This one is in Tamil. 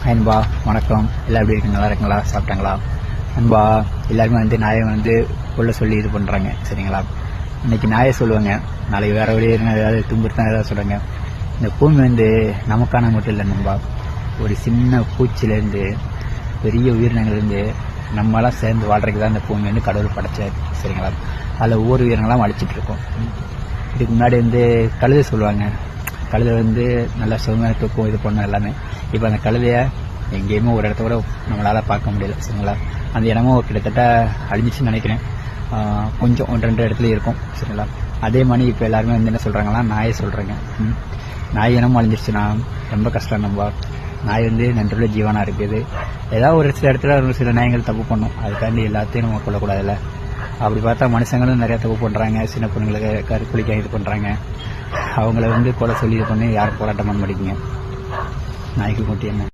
அன்பா வணக்கம். எல்லாம் எப்படி இருக்கு? நல்லா இருக்குங்களா? சாப்பிட்டாங்களா? அன்பா எல்லாருமே நாயை உள்ள சொல்லி இது பண்ணுறாங்க. சரிங்களா? இன்னைக்கு நாயை சொல்லுவாங்க, நாளைக்கு வேற வழியே ஏதாவது துன்புறுத்தான் ஏதாவது சொல்லுவாங்க. இந்த பூமி நமக்கான மட்டும் இல்லை நண்பா. ஒரு சின்ன பூச்சிலேருந்து பெரிய உயிரினங்கள்லேருந்து நம்மளாம் சேர்ந்து வாழ்றதுக்கு தான் இந்த பூமி கடவுள் படைச்சார். சரிங்களா? அதில் ஒவ்வொரு உயிரினங்களாம் அழிச்சிட்டு இருக்கோம். இதுக்கு முன்னாடி கழுதை சொல்லுவாங்க, கழுதை நல்லா சுகமாக தூக்கம் இது பண்ணோம் எல்லாமே. இப்போ அந்த கழுதையை எங்கேயுமே ஒரு இடத்த கூட நம்மளால் பார்க்க முடியல. சரிங்களா? அந்த இடமும் கிட்டத்தட்ட அழிஞ்சிச்சுன்னு நினைக்கிறேன். கொஞ்சம் 1-2 இடத்துல இருக்கும். சரிங்களா? அதே மாதிரி இப்போ எல்லாருமே என்ன சொல்கிறாங்கன்னா, நாயை சொல்கிறாங்க. நாய் இனமும் அழிஞ்சிருச்சுன்னா ரொம்ப கஷ்டம். நம்ம நாய் நன்றுள்ள ஜீவனாக இருக்குது. ஏதாவது ஒரு சில இடத்துல ஒரு சில நாய்கள் தப்பு பண்ணும். அதுக்காண்டி எல்லாத்தையும் நம்ம கொள்ளக்கூடாதுல்ல. அப்படி பார்த்தா மனுஷங்களும் நிறையா தப்பு பண்ணுறாங்க. சின்ன பொண்ணுங்களுக்கு கருக்குளிக்க இது பண்ணுறாங்க. அவங்கள கொலை சொல்லி இது பண்ணி யாரும் போராட்டம் பண்ண மாட்டேங்குங்க. நாய்க்கு மட்டும் என்ன?